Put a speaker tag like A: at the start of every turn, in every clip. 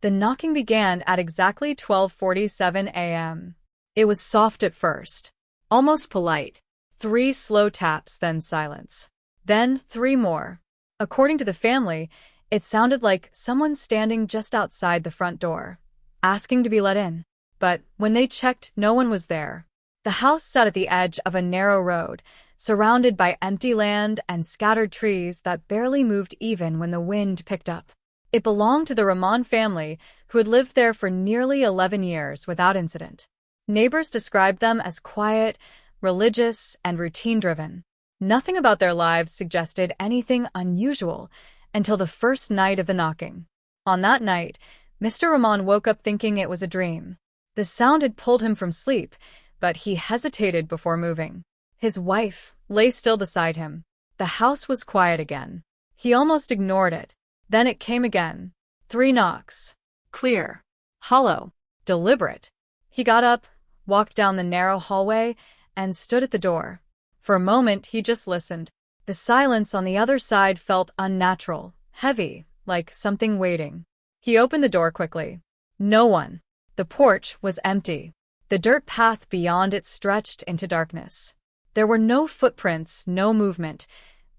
A: The knocking began at exactly 12:47 a.m. It was soft at first, almost polite. 3 slow taps, then silence. Then 3 more. According to the family, it sounded like someone standing just outside the front door, asking to be let in. But when they checked, no one was there. The house sat at the edge of a narrow road, surrounded by empty land and scattered trees that barely moved even when the wind picked up. It belonged to the Rahman family, who had lived there for nearly 11 years without incident. Neighbors described them as quiet, religious, and routine-driven. Nothing about their lives suggested anything unusual until the first night of the knocking. On that night, Mr. Rahman woke up thinking it was a dream. The sound had pulled him from sleep, but he hesitated before moving. His wife lay still beside him. The house was quiet again. He almost ignored it. Then it came again. 3 knocks. Clear, hollow, deliberate. He got up, walked down the narrow hallway, and stood at the door. For a moment, he just listened. The silence on the other side felt unnatural, heavy, like something waiting. He opened the door quickly. No one. The porch was empty. The dirt path beyond it stretched into darkness. There were no footprints, no movement,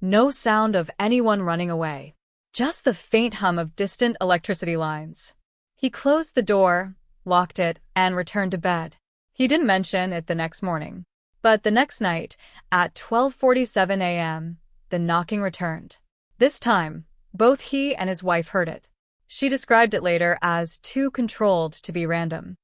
A: no sound of anyone running away. Just the faint hum of distant electricity lines. He closed the door, locked it, and returned to bed. He didn't mention it the next morning. But the next night, at 12:47 a.m., the knocking returned. This time, both he and his wife heard it. She described it later as too controlled to be random.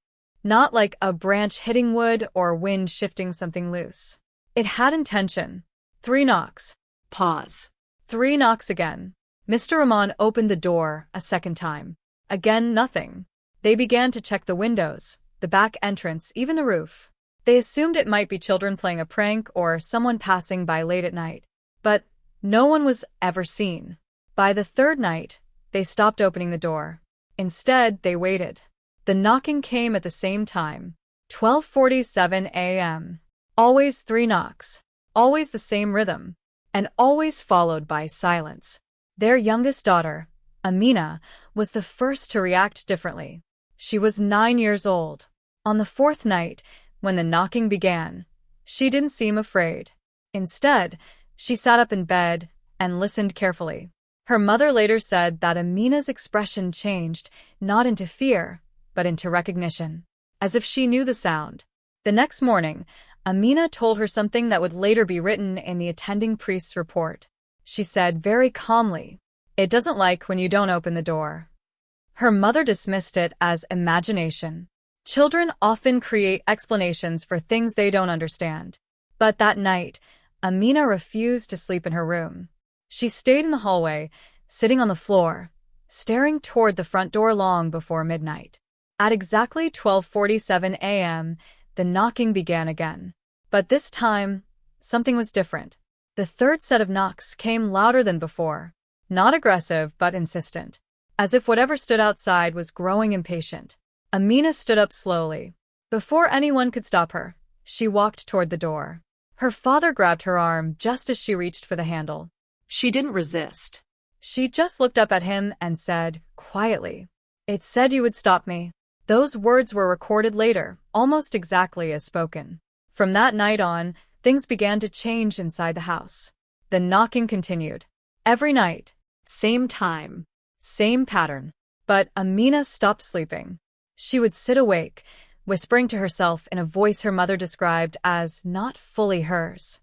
A: Not like a branch hitting wood or wind shifting something loose. It had intention. 3 knocks. Pause. 3 knocks again. Mr. Rahman opened the door a second time. Again, nothing. They began to check the windows, the back entrance, even the roof. They assumed it might be children playing a prank or someone passing by late at night. But no one was ever seen. By the third night, they stopped opening the door. Instead, they waited. The knocking came at the same time. 12:47 a.m. Always 3 knocks. Always the same rhythm. And always followed by silence. Their youngest daughter, Amina, was the first to react differently. She was 9 years old. On the 4th night, when the knocking began, she didn't seem afraid. Instead, she sat up in bed and listened carefully. Her mother later said that Amina's expression changed, not into fear, but into recognition, as if she knew the sound. The next morning, Amina told her something that would later be written in the attending priest's report. She said very calmly, "It doesn't like when you don't open the door." Her mother dismissed it as imagination. Children often create explanations for things they don't understand. But that night, Amina refused to sleep in her room. She stayed in the hallway, sitting on the floor, staring toward the front door long before midnight. At exactly 12:47 a.m., the knocking began again. But this time, something was different. The third set of knocks came louder than before. Not aggressive, but insistent. As if whatever stood outside was growing impatient. Amina stood up slowly. Before anyone could stop her, she walked toward the door. Her father grabbed her arm just as she reached for the handle. She didn't resist. She just looked up at him and said, quietly, "It said you would stop me." Those words were recorded later, almost exactly as spoken. From that night on, things began to change inside the house. The knocking continued. Every night. Same time. Same pattern. But Amina stopped sleeping. She would sit awake, whispering to herself in a voice her mother described as not fully hers.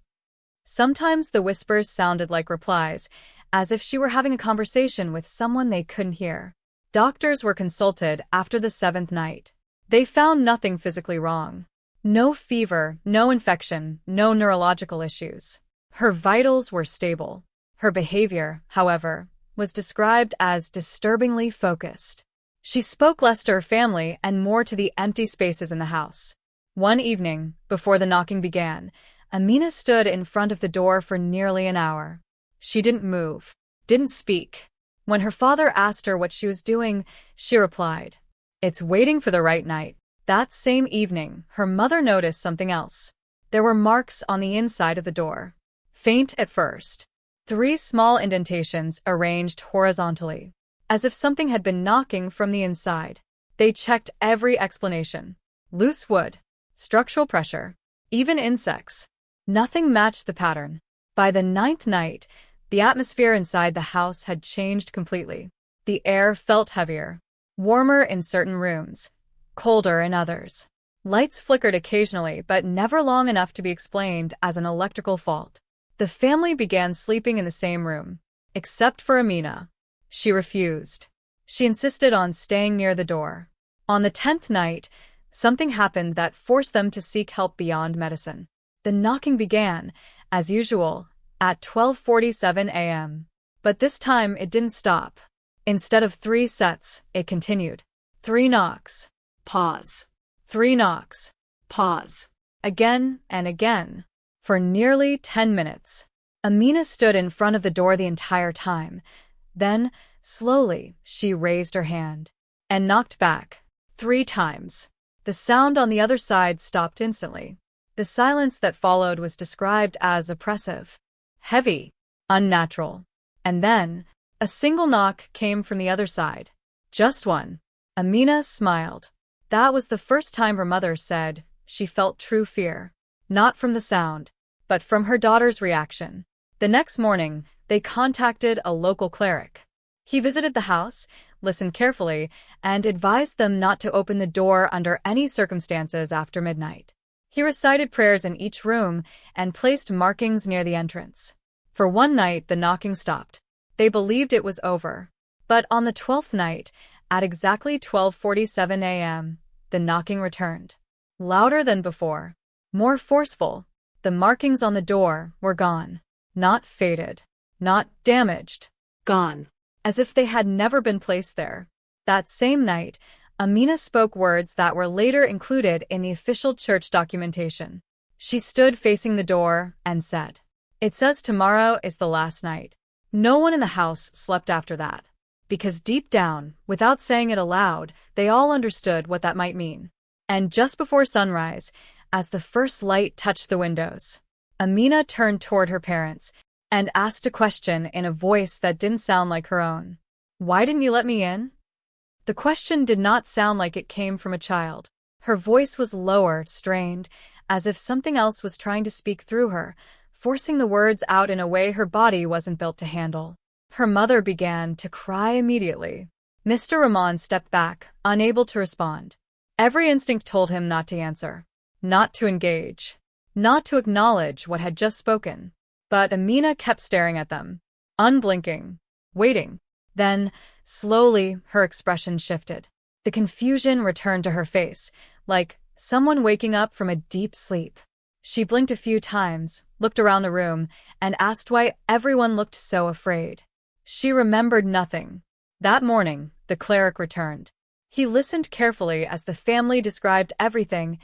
A: Sometimes the whispers sounded like replies, as if she were having a conversation with someone they couldn't hear. Doctors were consulted after the 7th night. They found nothing physically wrong. No fever, no infection, no neurological issues. Her vitals were stable. Her behavior, however, was described as disturbingly focused. She spoke less to her family and more to the empty spaces in the house. One evening, before the knocking began, Amina stood in front of the door for nearly an hour. She didn't move, didn't speak. When her father asked her what she was doing, she replied, "It's waiting for the right night." That same evening, her mother noticed something else. There were marks on the inside of the door. Faint at first. 3 small indentations arranged horizontally. as if something had been knocking from the inside. They checked every explanation. Loose wood, structural pressure, even insects. Nothing matched the pattern. By the 9th night, the atmosphere inside the house had changed completely. The air felt heavier, warmer in certain rooms, colder in others. Lights flickered occasionally, but never long enough to be explained as an electrical fault. The family began sleeping in the same room, except for Amina. She refused. She insisted on staying near the door. On the 10th night, something happened that forced them to seek help beyond medicine. The knocking began, as usual, at 12:47 a.m. But this time it didn't stop. Instead of 3 sets, it continued. 3 knocks. Pause. 3 knocks. Pause. Again and again. For nearly 10 minutes. Amina stood in front of the door the entire time. Then, slowly, she raised her hand and knocked back 3 times. The sound on the other side stopped instantly. The silence that followed was described as oppressive, heavy, unnatural. And then, a single knock came from the other side. Just one. Amina smiled. That was the first time her mother said she felt true fear. Not from the sound, but from her daughter's reaction. The next morning, they contacted a local cleric. He visited the house, listened carefully, and advised them not to open the door under any circumstances after midnight. He recited prayers in each room and placed markings near the entrance. For one night, the knocking stopped. They believed it was over. But on the 12th night, at exactly 12:47 a.m., the knocking returned. Louder than before. More forceful. The markings on the door were gone. Not faded. Not damaged. Gone. As if they had never been placed there. That same night, Amina spoke words that were later included in the official church documentation. She stood facing the door and said, "It says tomorrow is the last night." No one in the house slept after that. Because deep down, without saying it aloud, they all understood what that might mean. And just before sunrise, as the first light touched the windows, Amina turned toward her parents and asked a question in a voice that didn't sound like her own. "Why didn't you let me in?" The question did not sound like it came from a child. Her voice was lower, strained, as if something else was trying to speak through her, forcing the words out in a way her body wasn't built to handle. Her mother began to cry immediately. Mr. Rahman stepped back, unable to respond. Every instinct told him not to answer, not to engage, not to acknowledge what had just spoken. But Amina kept staring at them, unblinking, waiting. Then, slowly, her expression shifted. The confusion returned to her face, like someone waking up from a deep sleep. She blinked a few times, looked around the room, and asked why everyone looked so afraid. She remembered nothing. That morning, the cleric returned. He listened carefully as the family described everything,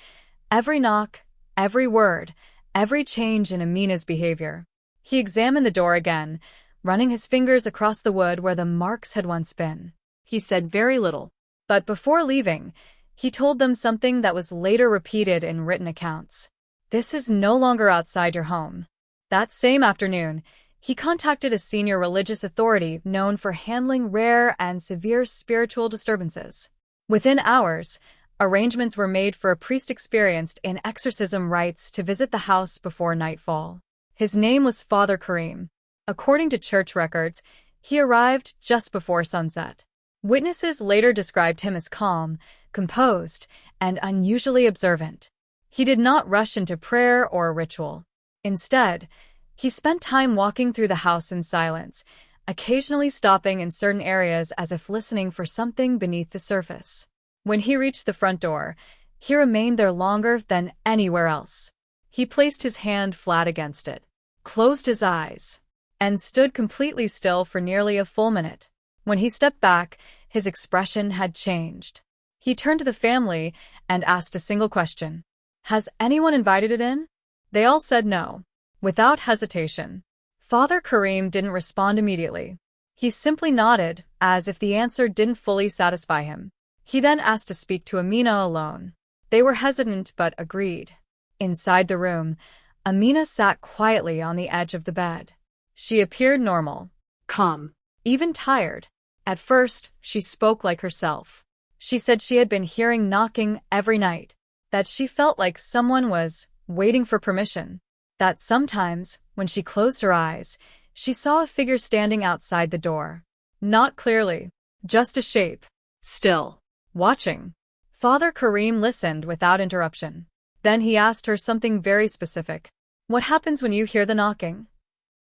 A: every knock, every word, every change in Amina's behavior. He examined the door again, running his fingers across the wood where the marks had once been. He said very little. But before leaving, he told them something that was later repeated in written accounts. "This is no longer outside your home." That same afternoon, he contacted a senior religious authority known for handling rare and severe spiritual disturbances. Within hours, arrangements were made for a priest experienced in exorcism rites to visit the house before nightfall. His name was Father Karim. According to church records, he arrived just before sunset. Witnesses later described him as calm, composed, and unusually observant. He did not rush into prayer or ritual. Instead, he spent time walking through the house in silence, occasionally stopping in certain areas as if listening for something beneath the surface. When he reached the front door, he remained there longer than anywhere else. He placed his hand flat against it, closed his eyes, and stood completely still for nearly a full minute. When he stepped back, his expression had changed. He turned to the family and asked a single question. "Has anyone invited it in?" They all said no, without hesitation. Father Karim didn't respond immediately. He simply nodded, as if the answer didn't fully satisfy him. He then asked to speak to Amina alone. They were hesitant but agreed. Inside the room, Amina sat quietly on the edge of the bed. She appeared normal, calm, even tired. At first, she spoke like herself. She said she had been hearing knocking every night, that she felt like someone was waiting for permission, that sometimes, when she closed her eyes, she saw a figure standing outside the door. Not clearly, just a shape. Still. Watching. Father Kareem listened without interruption. Then he asked her something very specific. What happens when you hear the knocking?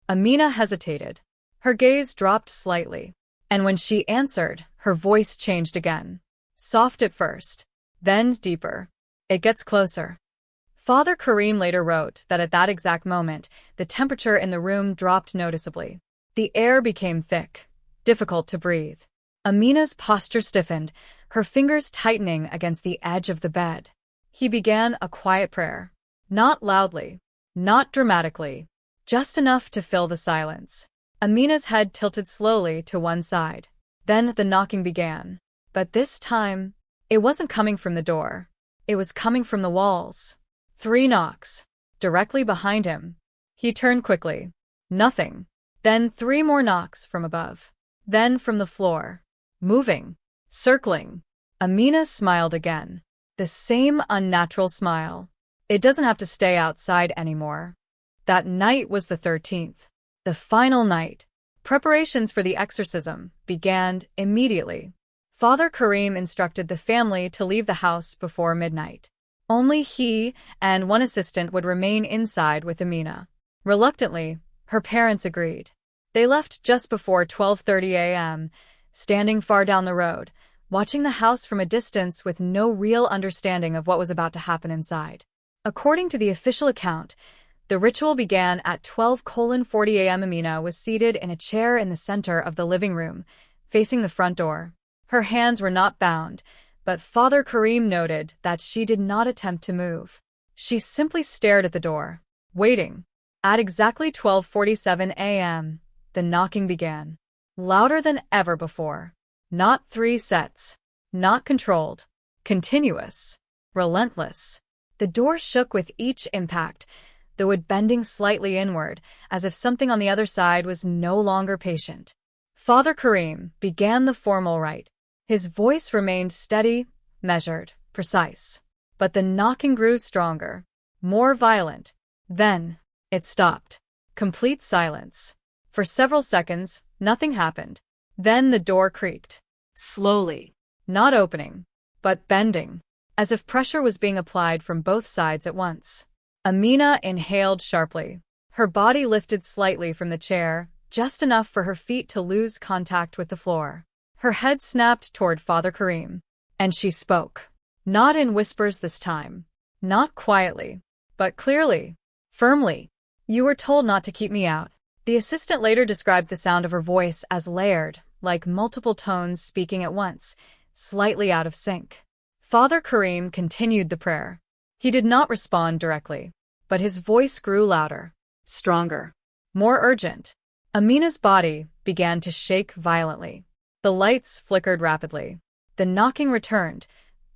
A: Amina hesitated. Her gaze dropped slightly. And when she answered, her voice changed again. Soft at first, then deeper. It gets closer. Father Kareem later wrote that at that exact moment, the temperature in the room dropped noticeably. The air became thick, difficult to breathe. Amina's posture stiffened, her fingers tightening against the edge of the bed. He began a quiet prayer. Not loudly, not dramatically, just enough to fill the silence. Amina's head tilted slowly to one side. Then the knocking began. But this time, it wasn't coming from the door. It was coming from the walls. 3 knocks. Directly behind him. He turned quickly. Nothing. Then 3 more knocks from above. Then from the floor. Moving. Circling. Amina smiled again. The same unnatural smile. It doesn't have to stay outside anymore. That night was the 13th. The final night. Preparations for the exorcism began immediately. Father Kareem instructed the family to leave the house before midnight. Only he and one assistant would remain inside with Amina. Reluctantly, her parents agreed. They left just before 12:30 a.m., standing far down the road, watching the house from a distance with no real understanding of what was about to happen inside. According to the official account, the ritual began at 12:40 a.m. Amina was seated in a chair in the center of the living room, facing the front door. Her hands were not bound, but Father Kareem noted that she did not attempt to move. She simply stared at the door, waiting. At exactly 12:47 a.m., the knocking began. Louder than ever before. Not 3 sets. Not controlled. Continuous. Relentless. The door shook with each impact, the wood bending slightly inward, as if something on the other side was no longer patient. Father Kareem began the formal rite. His voice remained steady, measured, precise. But the knocking grew stronger, more violent. Then, it stopped. Complete silence. For several seconds, nothing happened. Then the door creaked. Slowly. Not opening, but bending, as if pressure was being applied from both sides at once. Amina inhaled sharply. Her body lifted slightly from the chair, just enough for her feet to lose contact with the floor. Her head snapped toward Father Kareem, and she spoke. Not in whispers this time. Not quietly, but clearly, firmly. You were told not to keep me out. The assistant later described the sound of her voice as layered, like multiple tones speaking at once, slightly out of sync. Father Kareem continued the prayer. He did not respond directly, but his voice grew louder, stronger, more urgent. Amina's body began to shake violently. The lights flickered rapidly. The knocking returned,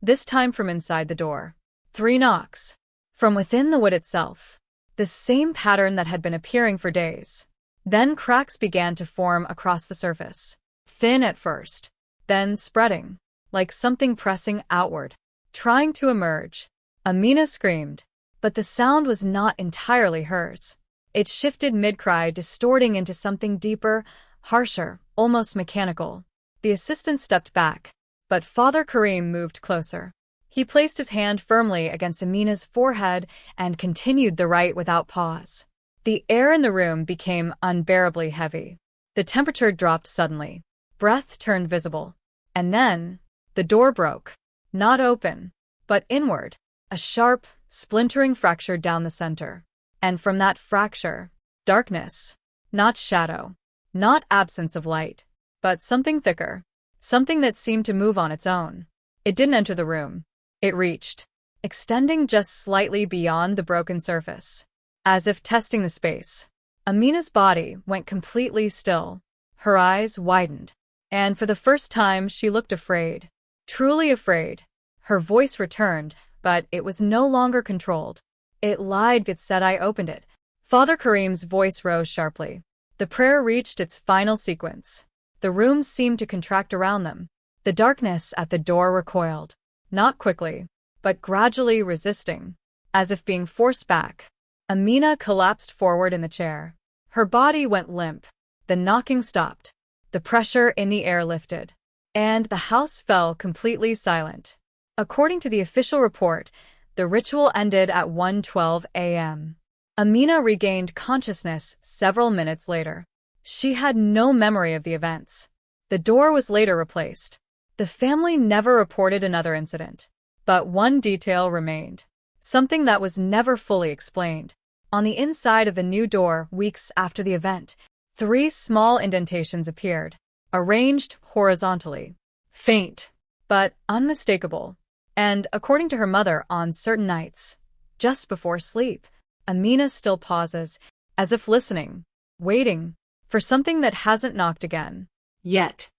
A: this time from inside the door. 3 knocks. From within the wood itself. The same pattern that had been appearing for days. Then cracks began to form across the surface. Thin at first, then spreading, like something pressing outward, trying to emerge. Amina screamed, but the sound was not entirely hers. It shifted mid-cry, distorting into something deeper, harsher, almost mechanical. The assistant stepped back, but Father Kareem moved closer. He placed his hand firmly against Amina's forehead and continued the rite without pause. The air in the room became unbearably heavy. The temperature dropped suddenly. Breath turned visible. And then, the door broke. Not open, but inward. A sharp, splintering fracture down the center. And from that fracture, darkness. Not shadow. Not absence of light. But something thicker. Something that seemed to move on its own. It didn't enter the room. It reached, extending just slightly beyond the broken surface. As if testing the space. Amina's body went completely still. Her eyes widened. And for the first time, she looked afraid. Truly afraid. Her voice returned, but it was no longer controlled. It lied. It said, I opened it. Father Kareem's voice rose sharply. The prayer reached its final sequence. The room seemed to contract around them. The darkness at the door recoiled, not quickly, but gradually resisting, as if being forced back. Amina collapsed forward in the chair. Her body went limp. The knocking stopped. The pressure in the air lifted. And the house fell completely silent. According to the official report, the ritual ended at 1:12 a.m. Amina regained consciousness several minutes later. She had no memory of the events. The door was later replaced. The family never reported another incident. But one detail remained. Something that was never fully explained. On the inside of the new door, weeks after the event, 3 small indentations appeared, arranged horizontally. Faint, but unmistakable. And, according to her mother, on certain nights, just before sleep, Amina still pauses, as if listening, waiting, for something that hasn't knocked again. Yet.